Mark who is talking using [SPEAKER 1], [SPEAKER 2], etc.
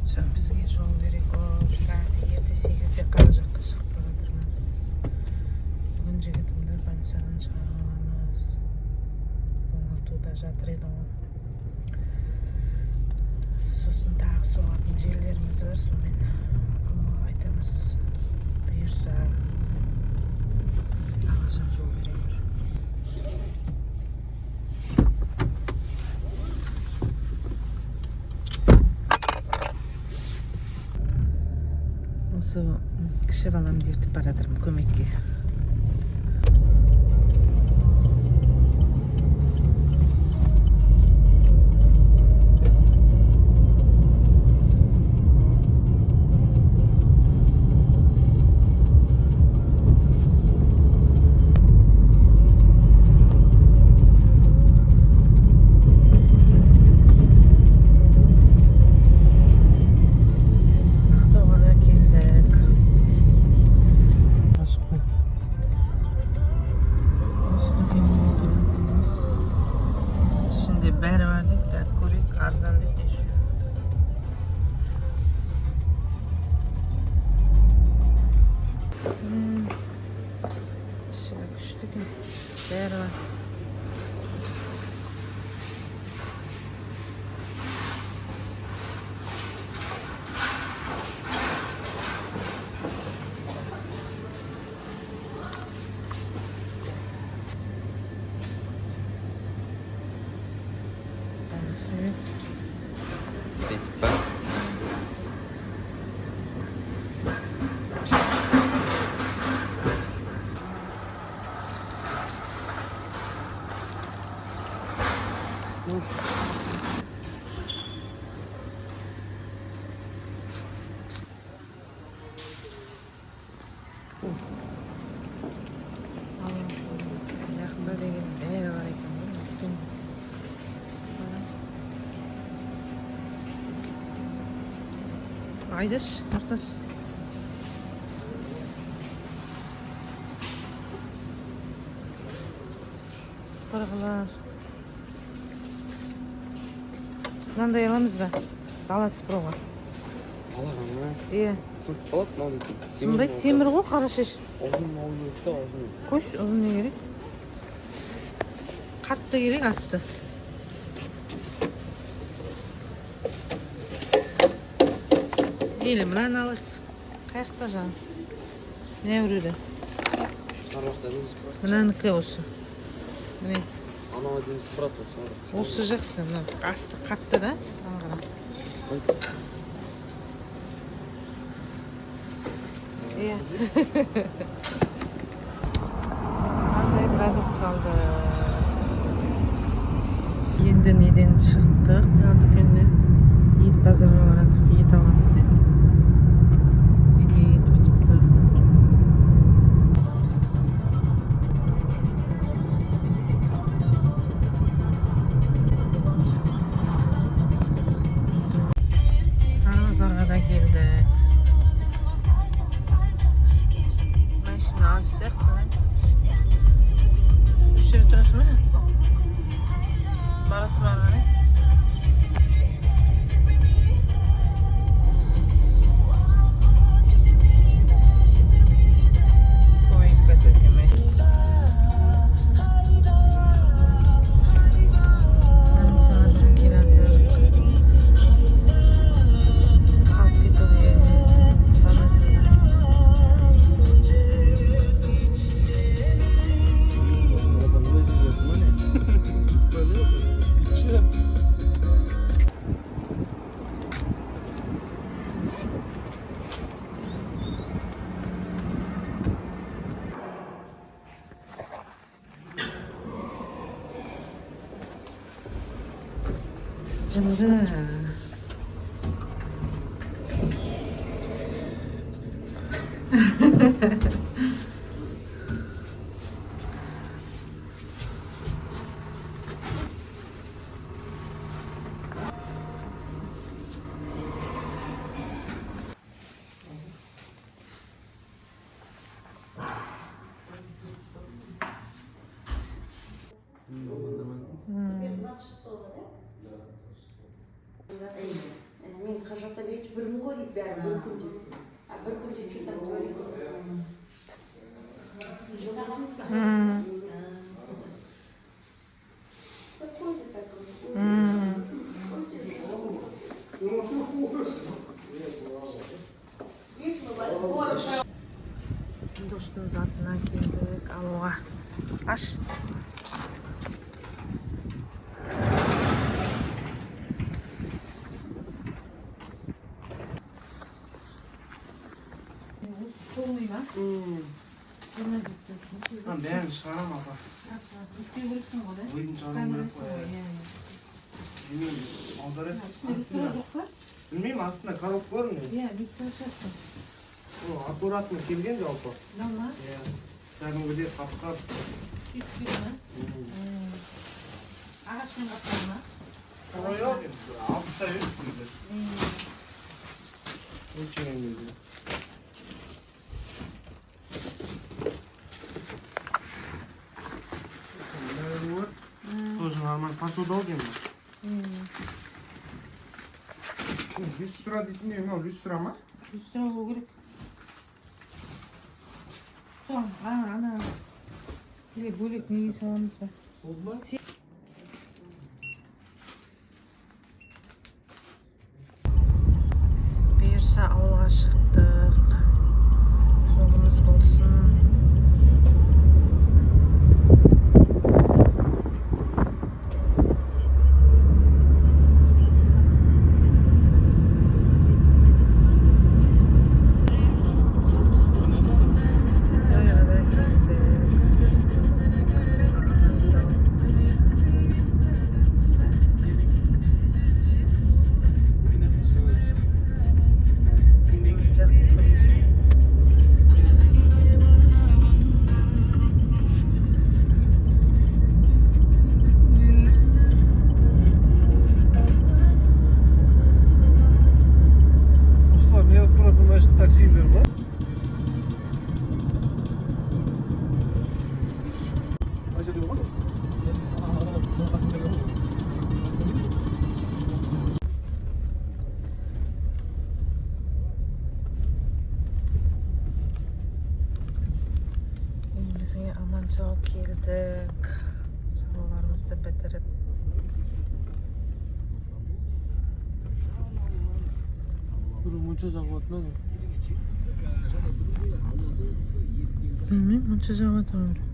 [SPEAKER 1] Bizga jol berek. Erta 8'de qara жаққа шығып bara жатырмыз. Бүгін жігітімді больницадан шығарып аламыз. Оңалтуда жатыр еді ғой. Сосын тағы соғатын жерлеріміз бар, сонымен амалға айтамыз. Бұйырса ағасын жол береміз. Осы кіші баламды ертіп бара жатырмын көмекке. Bäri var deyip de көрейік, арзан дейді еш. Шыға күшті екен. Бәри бар. Жақында деген бәрі бар екен. Айдаш, ортас. Сыпырғылар. Мынандай аламыз ба? Бала сыпыруға.
[SPEAKER 2] Балаға ма?
[SPEAKER 1] Иә.
[SPEAKER 2] Сынып қалады, мынандай.
[SPEAKER 1] Сынбайды, темір ғой, қара шеш.
[SPEAKER 2] Ұзын ойын өтті, ұзын.
[SPEAKER 1] Қош, ұзын не керек? Қатты керек, асты. Елі, мынаны алайық. Қаяқта жаң. Міне өреді.
[SPEAKER 2] Шықарвақта дейін сыпырат.
[SPEAKER 1] Мынанікі осы. Міне.
[SPEAKER 2] Анауға дейін сыпырат осы.
[SPEAKER 1] Осы жақсы, асты қатты да. Аңғара. Иә. Қандай продукт қалды. Енді неден шықтық? Жаңа дүкенде ет базарға барадық, ет аламыз енді. Неге ет бітіпті? Сарбазарға да келдік. Машина аз сияқты. Үш жерде тұрасың ба? Барасы бар ма? Cımdı.
[SPEAKER 3] мен қажаттан еш бірін ғой дейді бәрі бір күнде. Bir күнде что-то творится. Спокойно так.
[SPEAKER 1] Душтың затына келдік алуға. Аш. Полный ма?
[SPEAKER 4] Бәрін шығарам апа.
[SPEAKER 1] істеу керексің ғой, да?
[SPEAKER 4] Ойын шығарам керек қой. Білмеймін, аударып астында. Білмеймін, астында коробка бар ма?
[SPEAKER 1] Иә, люстра шаттым.
[SPEAKER 4] Аккуратно келген жалпы.
[SPEAKER 1] Дама?
[SPEAKER 4] Иә. Кәдімгідей қап-қап.
[SPEAKER 1] Үстігі ма? Ағашпен қаптар ма?
[SPEAKER 4] Солай ау енді, алып та өстіңді. Өлшеген кезде. Тоже нормально. Посуда алдым. Люстра дейтін не мынау люстра ма?
[SPEAKER 1] Люстра болу керек. Соң, ана или бөлек неге саламыз ба? Бұйырса ауылға шықтық. Жолымыз болсын.
[SPEAKER 4] Taksiler var.
[SPEAKER 1] Evimizге amан-sağ keldik. Şuralarımızı bitirip.
[SPEAKER 2] Buncha zavod nima?
[SPEAKER 1] Bilmiyorum, buncha zavod var.